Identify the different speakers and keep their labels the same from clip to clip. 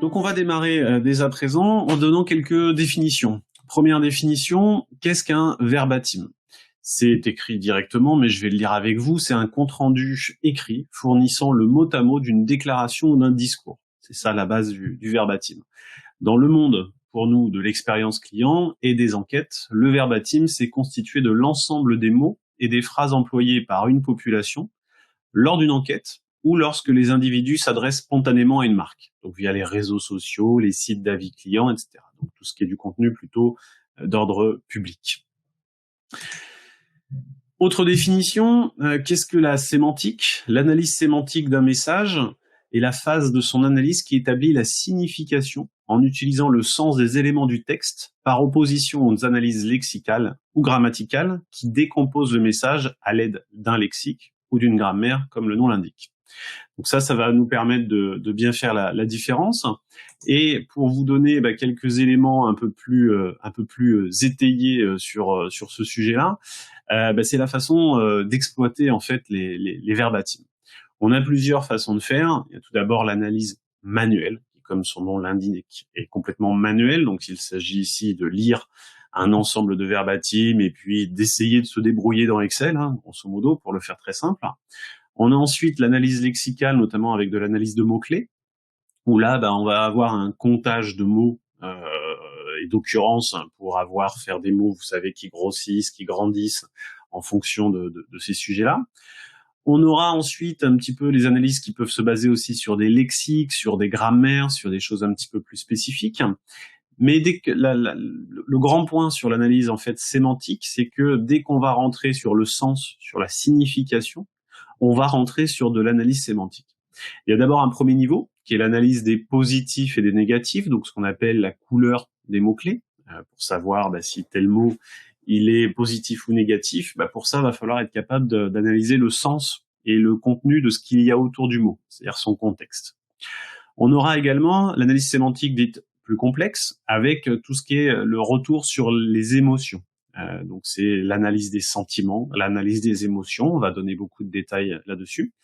Speaker 1: Donc on va démarrer dès à présent en donnant quelques définitions. Première définition, qu'est-ce qu'un verbatim? C'est écrit directement, mais je vais le lire avec vous. C'est un compte-rendu écrit fournissant le mot à mot d'une déclaration ou d'un discours. C'est ça la base du verbatim. Dans le monde, pour nous, de l'expérience client et des enquêtes, le verbatim, c'est constitué de l'ensemble des mots et des phrases employées par une population lors d'une enquête ou lorsque les individus s'adressent spontanément à une marque, donc via les réseaux sociaux, les sites d'avis clients, etc. Donc tout ce qui est du contenu plutôt d'ordre public. Autre définition, qu'est-ce que la sémantique? L'analyse sémantique d'un message est la phase de son analyse qui établit la signification en utilisant le sens des éléments du texte par opposition aux analyses lexicales ou grammaticales qui décomposent le message à l'aide d'un lexique ou d'une grammaire, comme le nom l'indique. Donc ça va nous permettre de bien faire la différence. Et pour vous donner quelques éléments un peu plus étayés sur ce sujet-là, c'est la façon d'exploiter en fait les verbatims. On a plusieurs façons de faire. Il y a tout d'abord l'analyse manuelle, qui, comme son nom l'indique, est complètement manuelle. Donc il s'agit ici de lire un ensemble de verbatim et puis d'essayer de se débrouiller dans Excel, grosso modo, pour le faire très simple. On a ensuite l'analyse lexicale, notamment avec de l'analyse de mots-clés, où là, on va avoir un comptage de mots et d'occurrences pour faire des mots, vous savez, qui grossissent, qui grandissent en fonction de ces sujets-là. On aura ensuite un petit peu les analyses qui peuvent se baser aussi sur des lexiques, sur des grammaires, sur des choses un petit peu plus spécifiques. Mais le grand point sur l'analyse en fait sémantique, c'est que dès qu'on va rentrer sur le sens, sur la signification, on va rentrer sur de l'analyse sémantique. Il y a d'abord un premier niveau, qui est l'analyse des positifs et des négatifs, donc ce qu'on appelle la couleur des mots-clés, pour savoir si tel mot il est positif ou négatif. Pour ça, il va falloir être capable d'analyser le sens et le contenu de ce qu'il y a autour du mot, c'est-à-dire son contexte. On aura également l'analyse sémantique dite plus complexe, avec tout ce qui est le retour sur les émotions. Donc c'est l'analyse des sentiments, l'analyse des émotions, on va donner beaucoup de détails là-dessus.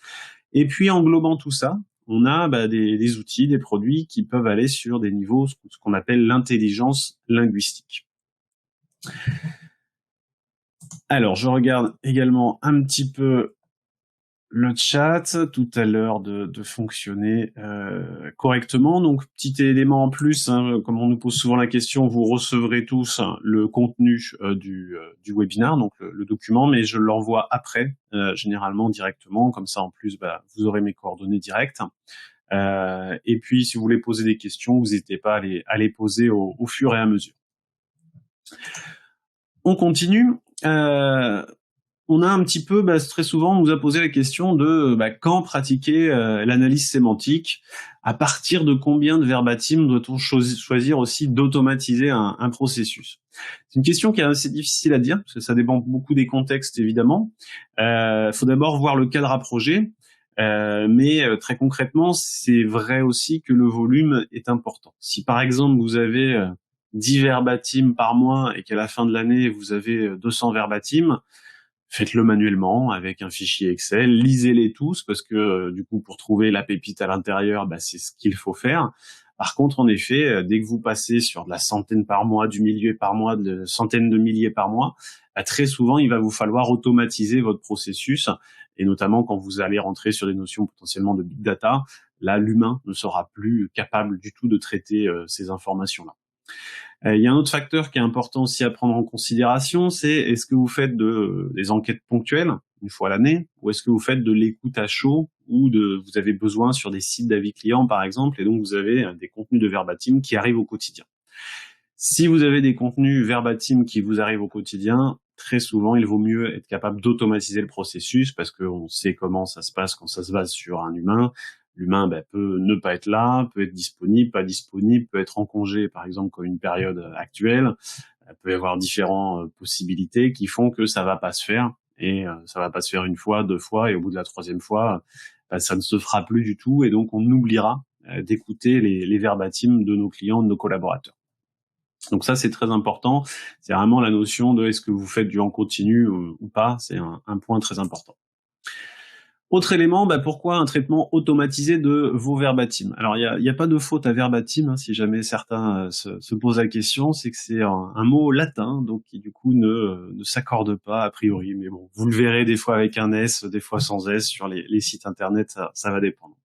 Speaker 1: Et puis englobant tout ça, on a des outils, des produits qui peuvent aller sur des niveaux, ce qu'on appelle l'intelligence linguistique. Alors je regarde également un petit peu le chat, tout à l'heure de fonctionner correctement. Donc, petit élément en plus, comme on nous pose souvent la question, vous recevrez tous le contenu du webinaire, donc le document, mais je l'envoie après, généralement directement. Comme ça, en plus, vous aurez mes coordonnées directes. Et puis, si vous voulez poser des questions, vous n'hésitez pas à les poser au fur et à mesure. On continue. On a un petit peu, très souvent, on nous a posé la question de quand pratiquer l'analyse sémantique, à partir de combien de verbatim doit-on choisir aussi d'automatiser un processus. C'est une question qui est assez difficile à dire, parce que ça dépend beaucoup des contextes, évidemment. Faut d'abord voir le cadre à projet, mais très concrètement, c'est vrai aussi que le volume est important. Si par exemple, vous avez 10 verbatim par mois et qu'à la fin de l'année, vous avez 200 verbatim, faites-le manuellement avec un fichier Excel, lisez-les tous parce que du coup pour trouver la pépite à l'intérieur, c'est ce qu'il faut faire. Par contre, en effet, dès que vous passez sur de la centaine par mois, du millier par mois, de centaines de milliers par mois, très souvent il va vous falloir automatiser votre processus et notamment quand vous allez rentrer sur des notions potentiellement de big data, là l'humain ne sera plus capable du tout de traiter ces informations-là. Il y a un autre facteur qui est important aussi à prendre en considération, c'est est-ce que vous faites des enquêtes ponctuelles, une fois à l'année, ou est-ce que vous faites de l'écoute à chaud, ou vous avez besoin sur des sites d'avis clients, par exemple, et donc vous avez des contenus de verbatim qui arrivent au quotidien. Si vous avez des contenus verbatim qui vous arrivent au quotidien, très souvent, il vaut mieux être capable d'automatiser le processus, parce qu'on sait comment ça se passe quand ça se base sur un humain. L'humain peut ne pas être là, peut être disponible, pas disponible, peut être en congé, par exemple, comme une période actuelle. Il peut y avoir différentes possibilités qui font que ça va pas se faire. Et ça va pas se faire une fois, deux fois, et au bout de la troisième fois, ça ne se fera plus du tout. Et donc, on oubliera d'écouter les verbatim de nos clients, de nos collaborateurs. Donc ça, c'est très important. C'est vraiment la notion de est-ce que vous faites du en continu ou pas. C'est un point très important. Autre élément, pourquoi un traitement automatisé de vos verbatims? Alors il y a pas de faute à verbatim, hein, si jamais certains se posent la question, c'est que c'est un mot latin, donc qui du coup ne s'accorde pas a priori. Mais bon, vous le verrez des fois avec un S, des fois sans S sur les sites internet, ça va dépendre.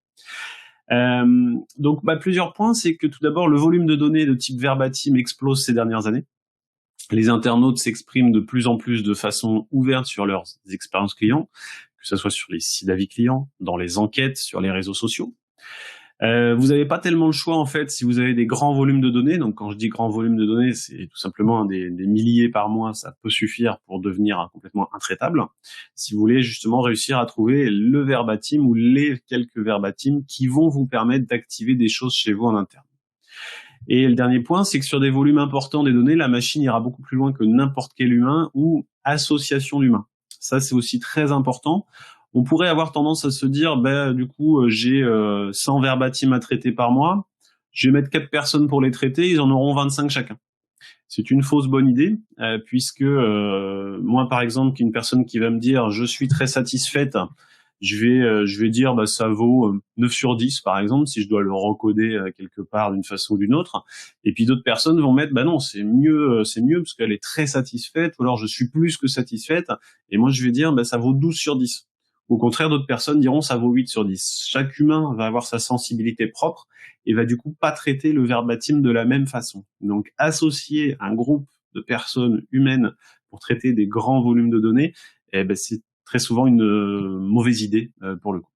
Speaker 1: Donc plusieurs points, c'est que tout d'abord le volume de données de type verbatim explose ces dernières années. Les internautes s'expriment de plus en plus de façon ouverte sur leurs expériences clients, que ce soit sur les sites d'avis clients, dans les enquêtes, sur les réseaux sociaux. Vous n'avez pas tellement le choix en fait si vous avez des grands volumes de données. Donc quand je dis grand volume de données, c'est tout simplement des milliers par mois, ça peut suffire pour devenir complètement intraitable. Si vous voulez justement réussir à trouver le verbatim ou les quelques verbatims qui vont vous permettre d'activer des choses chez vous en interne. Et le dernier point, c'est que sur des volumes importants des données, la machine ira beaucoup plus loin que n'importe quel humain ou association d'humains. Ça, c'est aussi très important. On pourrait avoir tendance à se dire, du coup, j'ai 100 verbatims à traiter par mois, je vais mettre 4 personnes pour les traiter, ils en auront 25 chacun. C'est une fausse bonne idée, puisque moi, par exemple, qu'une personne qui va me dire « je suis très satisfaite », je vais dire ça vaut 9 sur 10 par exemple si je dois le recoder quelque part d'une façon ou d'une autre, et puis d'autres personnes vont mettre non, c'est mieux parce qu'elle est très satisfaite, ou alors je suis plus que satisfaite, et moi je vais dire ça vaut 12 sur 10. Au contraire, d'autres personnes diront ça vaut 8 sur 10. Chaque humain va avoir sa sensibilité propre et va du coup pas traiter le verbatim de la même façon. Donc associer un groupe de personnes humaines pour traiter des grands volumes de données, c'est très souvent une mauvaise idée pour le coup.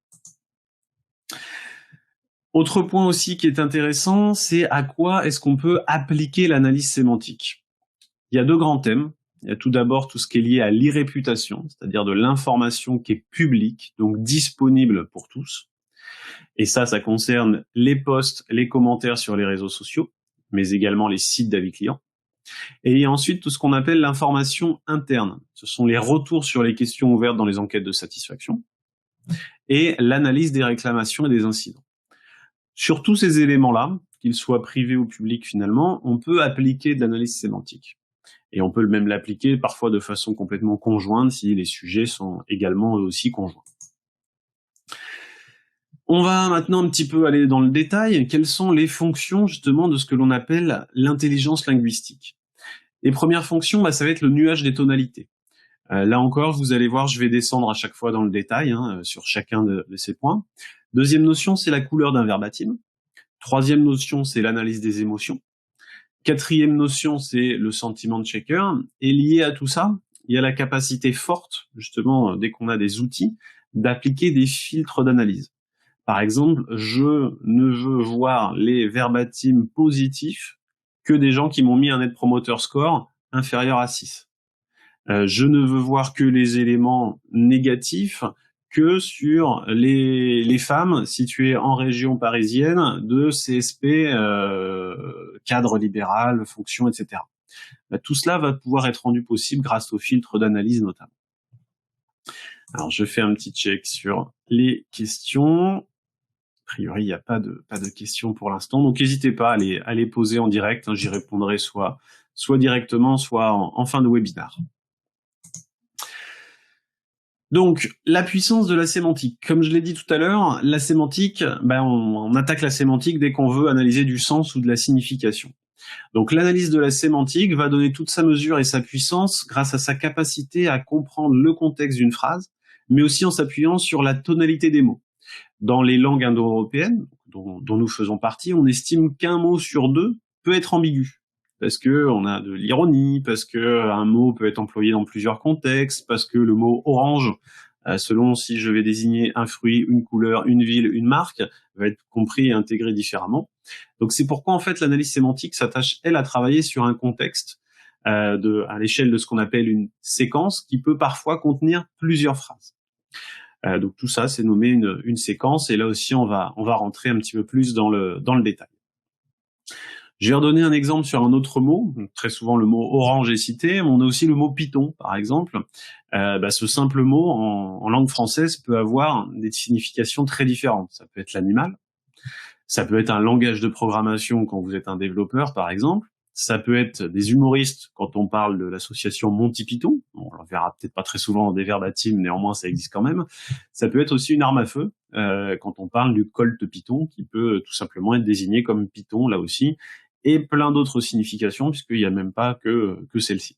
Speaker 1: Autre point aussi qui est intéressant, c'est à quoi est-ce qu'on peut appliquer l'analyse sémantique. Il y a deux grands thèmes. Il y a tout d'abord tout ce qui est lié à l'irréputation, c'est-à-dire de l'information qui est publique, donc disponible pour tous. Et ça concerne les posts, les commentaires sur les réseaux sociaux, mais également les sites d'avis clients. Et il y a ensuite tout ce qu'on appelle l'information interne. Ce sont les retours sur les questions ouvertes dans les enquêtes de satisfaction et l'analyse des réclamations et des incidents. Sur tous ces éléments-là, qu'ils soient privés ou publics finalement, on peut appliquer de l'analyse sémantique. Et on peut même l'appliquer parfois de façon complètement conjointe si les sujets sont également eux aussi conjoints. On va maintenant un petit peu aller dans le détail. Quelles sont les fonctions justement de ce que l'on appelle l'intelligence linguistique? Les premières fonctions, ça va être le nuage des tonalités. Là encore, vous allez voir, je vais descendre à chaque fois dans le détail sur chacun de ces points. Deuxième notion, c'est la couleur d'un verbatim. Troisième notion, c'est l'analyse des émotions. Quatrième notion, c'est le sentiment checker. Et lié à tout ça, il y a la capacité forte, justement, dès qu'on a des outils, d'appliquer des filtres d'analyse. Par exemple, je ne veux voir les verbatims positifs que des gens qui m'ont mis un Net Promoter Score inférieur à 6. Je ne veux voir que les éléments négatifs que sur les femmes situées en région parisienne de CSP, cadre libéral, fonction, etc. Tout cela va pouvoir être rendu possible grâce aux filtres d'analyse notamment. Alors je fais un petit check sur les questions. A priori, il n'y a pas de questions pour l'instant, donc n'hésitez pas à les poser en direct. J'y répondrai soit directement, soit en fin de webinaire. Donc, la puissance de la sémantique. Comme je l'ai dit tout à l'heure, la sémantique, on attaque la sémantique dès qu'on veut analyser du sens ou de la signification. Donc, l'analyse de la sémantique va donner toute sa mesure et sa puissance grâce à sa capacité à comprendre le contexte d'une phrase, mais aussi en s'appuyant sur la tonalité des mots. Dans les langues indo-européennes, dont nous faisons partie, on estime qu'un mot sur deux peut être ambigu. Parce que on a de l'ironie, parce que un mot peut être employé dans plusieurs contextes, parce que le mot orange, selon si je vais désigner un fruit, une couleur, une ville, une marque, va être compris et intégré différemment. Donc c'est pourquoi en fait l'analyse sémantique s'attache elle à travailler sur un contexte à l'échelle de ce qu'on appelle une séquence qui peut parfois contenir plusieurs phrases. Donc tout ça c'est nommé une séquence, et là aussi on va rentrer un petit peu plus dans le détail. Je vais redonner un exemple sur un autre mot. Très souvent, le mot orange est cité, mais on a aussi le mot python, par exemple. Ce simple mot, en langue française, peut avoir des significations très différentes. Ça peut être l'animal, ça peut être un langage de programmation quand vous êtes un développeur, par exemple, Ça peut être des humoristes quand on parle de l'association Monty Python. On le verra peut-être pas très souvent dans des verbatims, néanmoins ça existe quand même. Ça peut être aussi une arme à feu quand on parle du Colt Python, qui peut tout simplement être désigné comme Python là aussi, et plein d'autres significations puisqu'il n'y a même pas que celle-ci.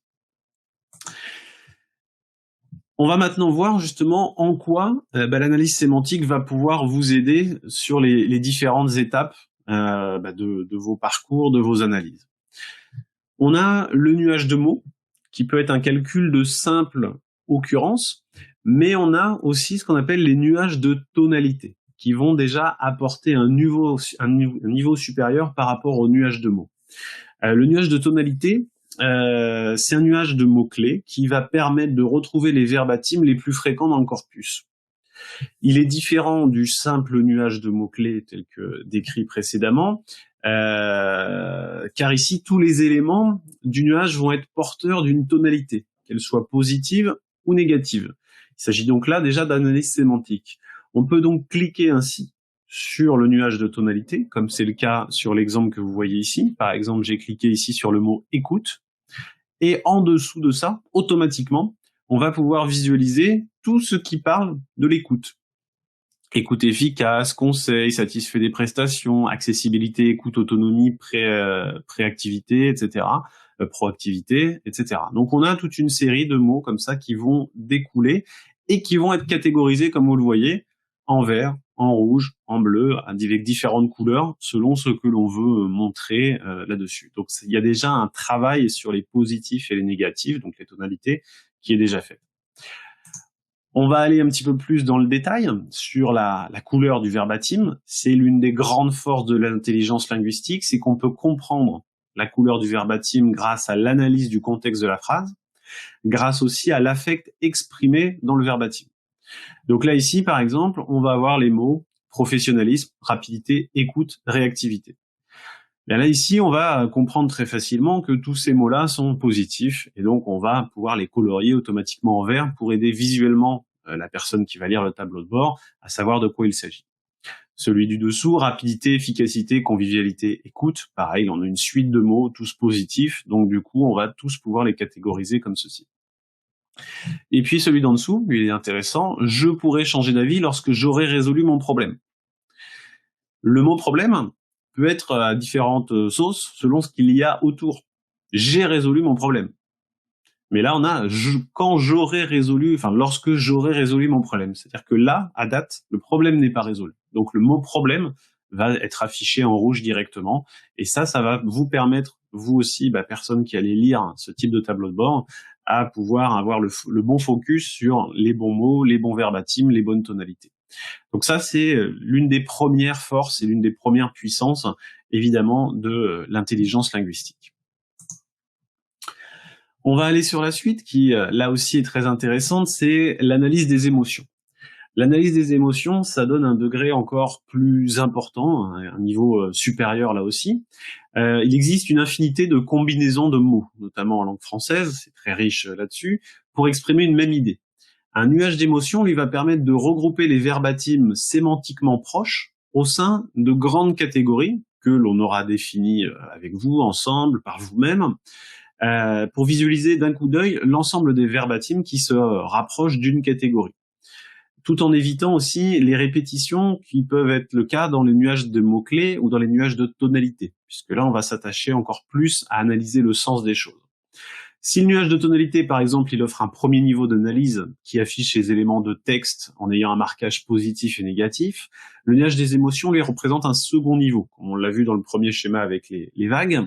Speaker 1: On va maintenant voir justement en quoi l'analyse sémantique va pouvoir vous aider sur les différentes étapes de vos parcours, de vos analyses. On a le nuage de mots, qui peut être un calcul de simple occurrence, mais on a aussi ce qu'on appelle les nuages de tonalité, qui vont déjà apporter un niveau supérieur par rapport au nuage de mots. Le nuage de tonalité, c'est un nuage de mots-clés qui va permettre de retrouver les verbatims les plus fréquents dans le corpus. Il est différent du simple nuage de mots-clés tel que décrit précédemment, car ici, tous les éléments du nuage vont être porteurs d'une tonalité, qu'elle soit positive ou négative. Il s'agit donc là déjà d'analyse sémantique. On peut donc cliquer ainsi sur le nuage de tonalité, comme c'est le cas sur l'exemple que vous voyez ici. Par exemple, j'ai cliqué ici sur le mot « écoute », et en dessous de ça, automatiquement, on va pouvoir visualiser tout ce qui parle de l'écoute. Écoute efficace, conseil, satisfait des prestations, accessibilité, écoute, autonomie, préactivité, etc., proactivité, etc. Donc on a toute une série de mots comme ça qui vont découler et qui vont être catégorisés, comme vous le voyez, en vert, en rouge, en bleu, avec différentes couleurs, selon ce que l'on veut montrer là-dessus. Donc il y a déjà un travail sur les positifs et les négatifs, donc les tonalités, qui est déjà fait. On va aller un petit peu plus dans le détail sur la couleur du verbatim. C'est l'une des grandes forces de l'intelligence linguistique, c'est qu'on peut comprendre la couleur du verbatim grâce à l'analyse du contexte de la phrase, grâce aussi à l'affect exprimé dans le verbatim. Donc là, ici, par exemple, on va avoir les mots professionnalisme, rapidité, écoute, réactivité. Bien là, ici, on va comprendre très facilement que tous ces mots-là sont positifs, et donc on va pouvoir les colorier automatiquement en vert pour aider visuellement la personne qui va lire le tableau de bord à savoir de quoi il s'agit. Celui du dessous, rapidité, efficacité, convivialité, écoute, pareil, on a une suite de mots, tous positifs, donc du coup, on va tous pouvoir les catégoriser comme ceci. Et puis celui d'en dessous, lui, il est intéressant, je pourrais changer d'avis lorsque j'aurai résolu mon problème. Le mot problème peut être à différentes sauces selon ce qu'il y a autour. J'ai résolu mon problème. Mais là, on a quand j'aurai résolu, enfin lorsque j'aurai résolu mon problème. C'est-à-dire que là, à date, le problème n'est pas résolu. Donc le mot problème va être affiché en rouge directement. Et ça va vous permettre, vous aussi, personne qui allez lire ce type de tableau de bord, à pouvoir avoir le bon focus sur les bons mots, les bons verbatims, les bonnes tonalités. Donc ça, c'est l'une des premières forces et l'une des premières puissances, évidemment, de l'intelligence linguistique. On va aller sur la suite, qui là aussi est très intéressante, c'est l'analyse des émotions. L'analyse des émotions, ça donne un degré encore plus important, un niveau supérieur là aussi. Il existe une infinité de combinaisons de mots, notamment en langue française, c'est très riche là-dessus, pour exprimer une même idée. Un nuage d'émotions lui va permettre de regrouper les verbatims sémantiquement proches au sein de grandes catégories que l'on aura définies avec vous, ensemble, par vous-même, pour visualiser d'un coup d'œil l'ensemble des verbatims qui se rapprochent d'une catégorie, tout en évitant aussi les répétitions qui peuvent être le cas dans les nuages de mots-clés ou dans les nuages de tonalité, puisque là, on va s'attacher encore plus à analyser le sens des choses. Si le nuage de tonalité, par exemple, il offre un premier niveau d'analyse qui affiche les éléments de texte en ayant un marquage positif et négatif, le nuage des émotions lui représente un second niveau, comme on l'a vu dans le premier schéma avec les vagues.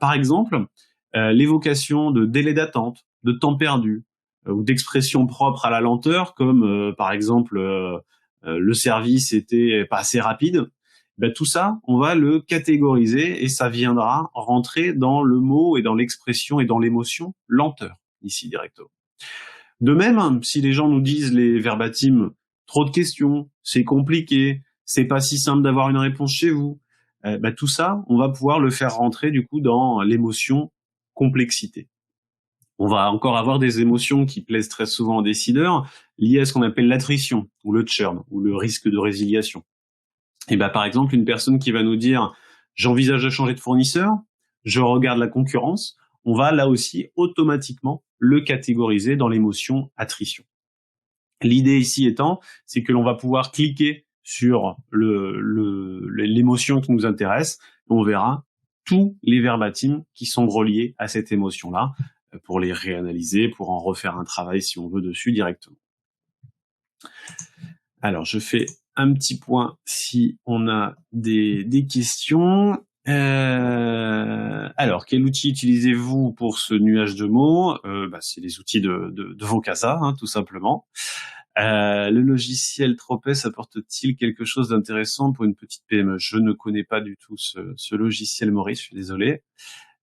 Speaker 1: Par exemple, l'évocation de délai d'attente, de temps perdu, ou d'expressions propres à la lenteur, comme par exemple le service était pas assez rapide. Tout ça, on va le catégoriser et ça viendra rentrer dans le mot et dans l'expression et dans l'émotion lenteur, ici directement. De même, si les gens nous disent les verbatims « trop de questions, c'est compliqué, c'est pas si simple d'avoir une réponse chez vous », tout ça, on va pouvoir le faire rentrer du coup dans l'émotion complexité. On va encore avoir des émotions qui plaisent très souvent aux décideurs, liées à ce qu'on appelle l'attrition, ou le churn, ou le risque de résiliation. Et par exemple, une personne qui va nous dire « j'envisage de changer de fournisseur », je regarde la concurrence, on va là aussi automatiquement le catégoriser dans l'émotion attrition. L'idée ici étant, c'est que l'on va pouvoir cliquer sur l'émotion qui nous intéresse, et on verra tous les verbatims qui sont reliés à cette émotion-là, pour les réanalyser, pour en refaire un travail si on veut dessus directement. Alors, je fais un petit point si on a des questions. Alors, quel outil utilisez-vous pour ce nuage de mots? C'est les outils de Vocasa, hein, tout simplement. Le logiciel Tropes apporte-t-il quelque chose d'intéressant pour une petite PME? Je ne connais pas du tout ce logiciel, Maurice, je suis désolé.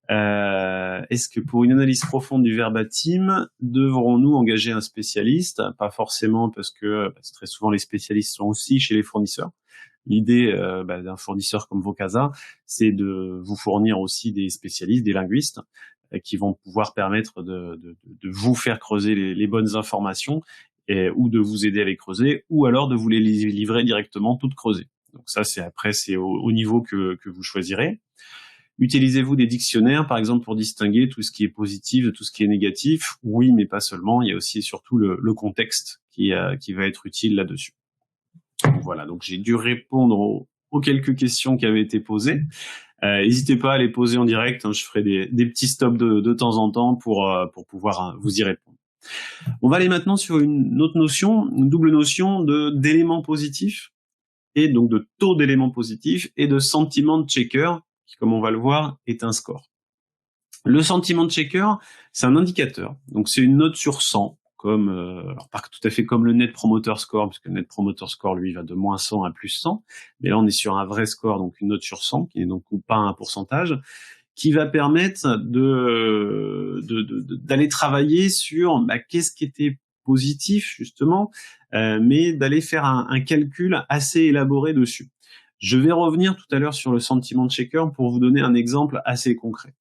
Speaker 1: Est-ce que pour une analyse profonde du verbatim, devrons-nous engager un spécialiste? Pas forcément, parce que très souvent les spécialistes sont aussi chez les fournisseurs. L'idée d'un fournisseur comme Vocasa, c'est de vous fournir aussi des spécialistes, des linguistes, qui vont pouvoir permettre de vous faire creuser les bonnes informations, ou de vous aider à les creuser, ou alors de vous les livrer directement toutes creusées. Donc ça, c'est au niveau que vous choisirez. Utilisez-vous des dictionnaires, par exemple, pour distinguer tout ce qui est positif de tout ce qui est négatif? Oui, mais pas seulement. Il y a aussi et surtout le contexte qui va être utile là-dessus. Voilà, donc j'ai dû répondre aux quelques questions qui avaient été posées. N'hésitez pas à les poser en direct, hein, je ferai des petits stops de temps en temps pour pouvoir vous y répondre. On va aller maintenant sur une autre notion, une double notion d'éléments positifs, et donc de taux d'éléments positifs, et de sentiment de checker, qui, comme on va le voir, est un score. Le sentiment de checker, c'est un indicateur, donc c'est une note sur 100, alors pas tout à fait comme le Net Promoter Score, puisque le Net Promoter Score, lui, va de moins 100 à plus 100, mais là on est sur un vrai score, donc une note sur 100, qui n'est donc pas un pourcentage, qui va permettre d'aller travailler sur qu'est-ce qui était positif, justement, mais d'aller faire un calcul assez élaboré dessus. Je vais revenir tout à l'heure sur le sentiment de checker pour vous donner un exemple assez concret.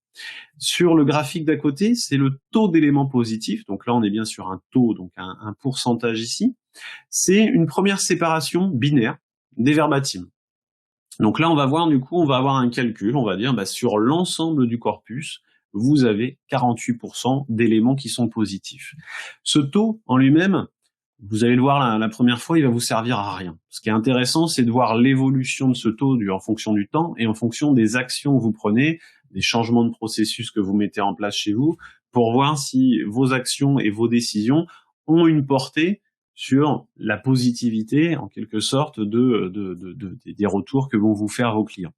Speaker 1: Sur le graphique d'à côté, c'est le taux d'éléments positifs. Donc là, on est bien sur un taux, donc un pourcentage ici. C'est une première séparation binaire des verbatims. Donc là, on va voir, du coup, on va avoir un calcul. On va dire, sur l'ensemble du corpus, vous avez 48% d'éléments qui sont positifs. Ce taux, en lui-même, vous allez le voir la première fois, il va vous servir à rien. Ce qui est intéressant, c'est de voir l'évolution de ce taux en fonction du temps et en fonction des actions que vous prenez, des changements de processus que vous mettez en place chez vous, pour voir si vos actions et vos décisions ont une portée sur la positivité, en quelque sorte, des retours que vont vous faire vos clients.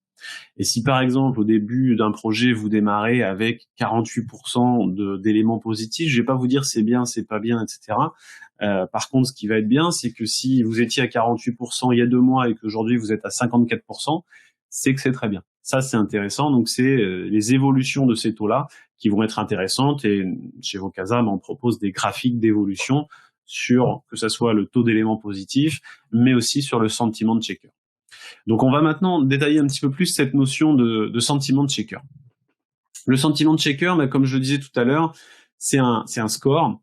Speaker 1: Et si par exemple au début d'un projet vous démarrez avec 48% d'éléments positifs, je vais pas vous dire c'est bien, c'est pas bien, etc. Par contre, ce qui va être bien, c'est que si vous étiez à 48% il y a 2 mois et qu'aujourd'hui vous êtes à 54%, c'est que c'est très bien. Ça, c'est intéressant. Donc c'est les évolutions de ces taux-là qui vont être intéressantes. Et chez Vocasa, on propose des graphiques d'évolution sur que ça soit le taux d'éléments positifs, mais aussi sur le sentiment de checker. Donc on va maintenant détailler un petit peu plus cette notion de sentiment de checker. Le sentiment de checker, comme je le disais tout à l'heure, c'est un score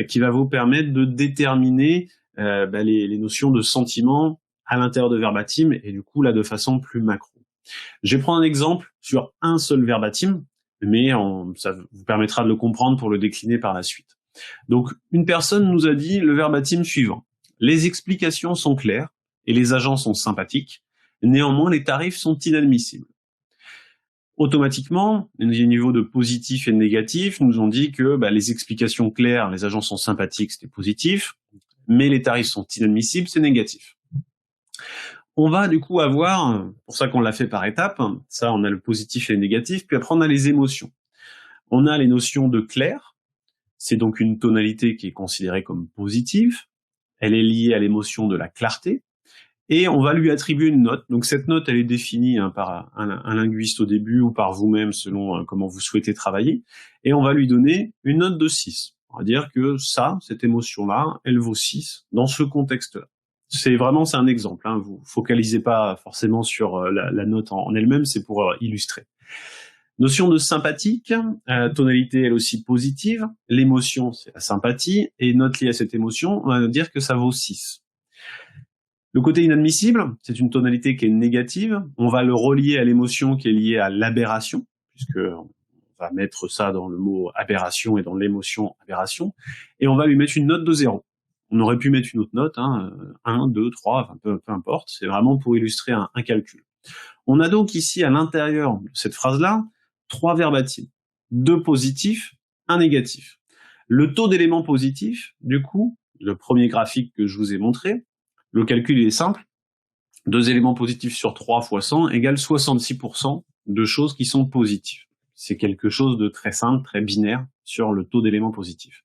Speaker 1: qui va vous permettre de déterminer les notions de sentiment à l'intérieur de verbatim, et du coup là de façon plus macro. Je vais prendre un exemple sur un seul verbatim, mais ça vous permettra de le comprendre pour le décliner par la suite. Donc une personne nous a dit le verbatim suivant: les explications sont claires et les agents sont sympathiques, néanmoins les tarifs sont inadmissibles. Automatiquement, les niveaux de positif et de négatif nous ont dit que les explications claires, les agents sont sympathiques, c'était positif, mais les tarifs sont inadmissibles, c'est négatif. On va du coup avoir, pour ça qu'on l'a fait par étapes, ça on a le positif et le négatif, puis après on a les émotions. On a les notions de clair, c'est donc une tonalité qui est considérée comme positive, elle est liée à l'émotion de la clarté, et on va lui attribuer une note. Donc cette note, elle est définie par un linguiste au début ou par vous-même selon comment vous souhaitez travailler, et on va lui donner une note de 6. On va dire que cette émotion-là, elle vaut 6 dans ce contexte-là. C'est un exemple, hein. Vous focalisez pas forcément sur la note en elle-même, c'est pour illustrer. Notion de sympathique, tonalité elle aussi positive, l'émotion c'est la sympathie, et note liée à cette émotion, on va dire que ça vaut 6. Le côté inadmissible, c'est une tonalité qui est négative, on va le relier à l'émotion qui est liée à l'aberration, puisque on va mettre ça dans le mot aberration et dans l'émotion aberration, et on va lui mettre une note de 0. On aurait pu mettre une autre note, 1, 2, 3, enfin, peu importe, c'est vraiment pour illustrer un calcul. On a donc ici, à l'intérieur de cette phrase-là, 3 verbatims, 2 positifs, 1 négatif. Le taux d'éléments positifs, du coup, le premier graphique que je vous ai montré, le calcul il est simple, 2 éléments positifs sur 3 fois 100 égale 66% de choses qui sont positives. C'est quelque chose de très simple, très binaire sur le taux d'éléments positifs.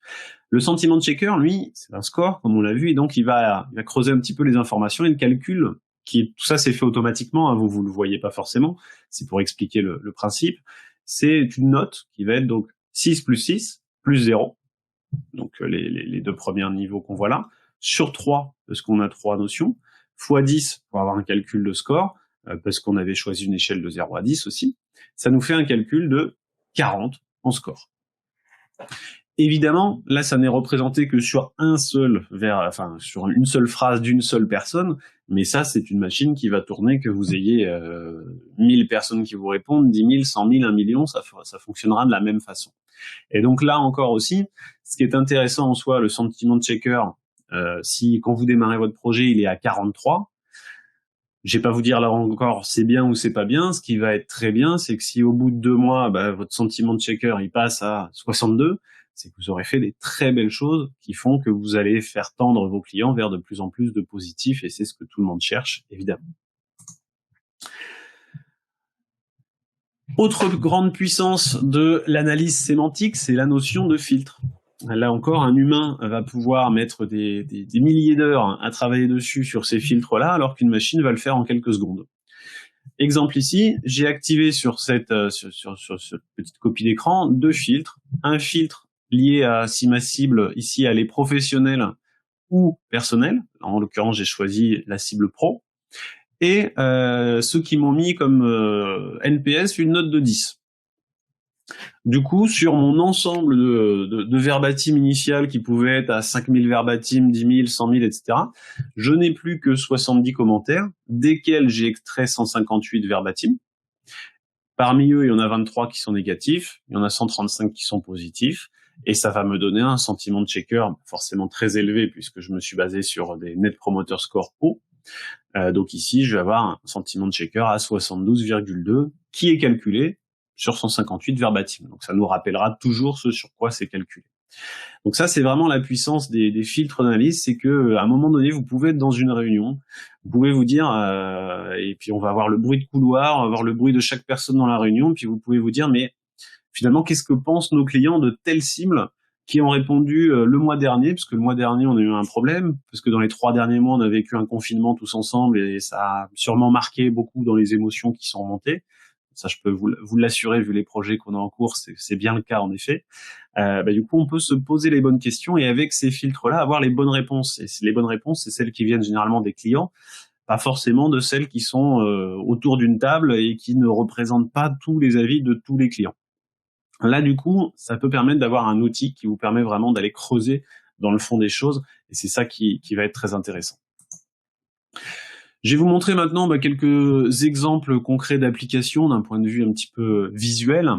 Speaker 1: Le sentiment checker, lui, c'est un score, comme on l'a vu, et donc il va creuser un petit peu les informations et le calcul, tout ça c'est fait automatiquement, vous le voyez pas forcément, c'est pour expliquer le principe, c'est une note qui va être donc 6 plus 6 plus 0, donc les 2 premiers niveaux qu'on voit là, sur 3, parce qu'on a 3 notions, fois 10 pour avoir un calcul de score, parce qu'on avait choisi une échelle de 0 à 10 aussi, ça nous fait un calcul de 40 en score. Évidemment, là, ça n'est représenté que sur sur une seule phrase d'une seule personne, mais ça, c'est une machine qui va tourner, que vous ayez 1000 personnes qui vous répondent, 10 000, 100 000, 1 million, ça fonctionnera de la même façon. Et donc là encore aussi, ce qui est intéressant en soi, le sentiment checker, si quand vous démarrez votre projet, il est à 43, je vais pas vous dire là encore c'est bien ou c'est pas bien. Ce qui va être très bien, c'est que si au bout de 2 mois, votre sentiment checker il passe à 62, c'est que vous aurez fait des très belles choses qui font que vous allez faire tendre vos clients vers de plus en plus de positifs, et c'est ce que tout le monde cherche, évidemment. Autre grande puissance de l'analyse sémantique, c'est la notion de filtre. Là encore, un humain va pouvoir mettre des milliers d'heures à travailler dessus sur ces filtres-là, alors qu'une machine va le faire en quelques secondes. Exemple ici, j'ai activé sur cette petite copie d'écran 2 filtres. Un filtre lié à si ma cible ici elle est professionnelle ou personnelle. En l'occurrence, j'ai choisi la cible pro. Et ceux qui m'ont mis comme NPS une note de 10. Du coup, sur mon ensemble de verbatim initial qui pouvait être à 5000 verbatim, 10 000, 100 000, etc., je n'ai plus que 70 commentaires, desquels j'ai extrait 158 verbatim. Parmi eux, il y en a 23 qui sont négatifs, il y en a 135 qui sont positifs, et ça va me donner un sentiment de checker forcément très élevé, puisque je me suis basé sur des Net Promoter Score hauts. Donc ici, je vais avoir un sentiment de checker à 72,2 qui est calculé sur 158 verbatim. Donc ça nous rappellera toujours ce sur quoi c'est calculé. Donc ça, c'est vraiment la puissance des filtres d'analyse, c'est que à un moment donné, vous pouvez être dans une réunion, vous pouvez vous dire, et puis on va avoir le bruit de couloir, on va avoir le bruit de chaque personne dans la réunion, puis vous pouvez vous dire, mais finalement, qu'est-ce que pensent nos clients de telle cible qui ont répondu le mois dernier, parce que le mois dernier, on a eu un problème, parce que dans les 3 derniers mois, on a vécu un confinement tous ensemble, et ça a sûrement marqué beaucoup dans les émotions qui sont remontées. Ça, je peux vous l'assurer, vu les projets qu'on a en cours, c'est bien le cas, en effet. Du coup, on peut se poser les bonnes questions, et avec ces filtres-là, avoir les bonnes réponses. Et les bonnes réponses, c'est celles qui viennent généralement des clients, pas forcément de celles qui sont autour d'une table et qui ne représentent pas tous les avis de tous les clients. Là, du coup, ça peut permettre d'avoir un outil qui vous permet vraiment d'aller creuser dans le fond des choses, et c'est ça qui va être très intéressant. Je vais vous montrer maintenant quelques exemples concrets d'applications d'un point de vue un petit peu visuel.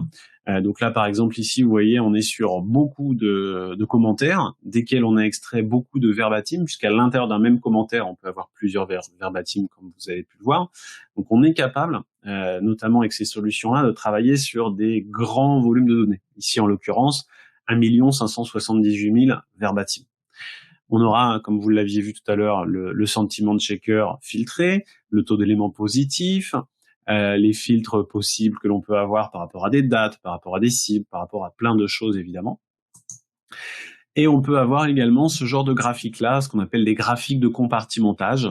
Speaker 1: Donc là, par exemple, ici, vous voyez, on est sur beaucoup de commentaires, desquels on a extrait beaucoup de verbatim, puisqu'à l'intérieur d'un même commentaire, on peut avoir plusieurs verbatim, comme vous avez pu le voir. Donc on est capable, notamment avec ces solutions-là, de travailler sur des grands volumes de données. Ici, en l'occurrence, 1 578 000 verbatim. On aura, comme vous l'aviez vu tout à l'heure, le sentiment de checker filtré, le taux d'éléments positifs, les filtres possibles que l'on peut avoir par rapport à des dates, par rapport à des cibles, par rapport à plein de choses évidemment. Et on peut avoir également ce genre de graphique-là, ce qu'on appelle des graphiques de compartimentage,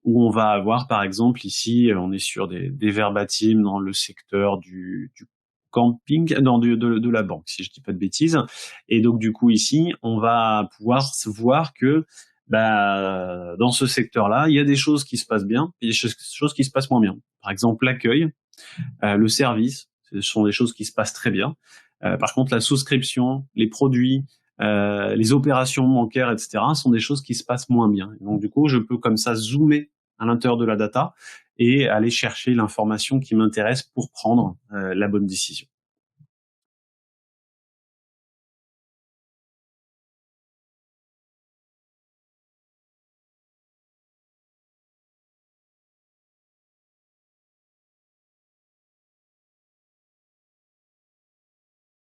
Speaker 1: où on va avoir par exemple ici, on est sur des verbatim dans le secteur du camping, non, de la banque, si je dis pas de bêtises. Et donc du coup ici, on va pouvoir voir que dans ce secteur-là, il y a des choses qui se passent bien, et des choses qui se passent moins bien. Par exemple, l'accueil, le service, ce sont des choses qui se passent très bien. Par contre, la souscription, les produits, les opérations bancaires, etc., sont des choses qui se passent moins bien. Et donc du coup, je peux comme ça zoomer à l'intérieur de la data et aller chercher l'information qui m'intéresse pour prendre la bonne décision.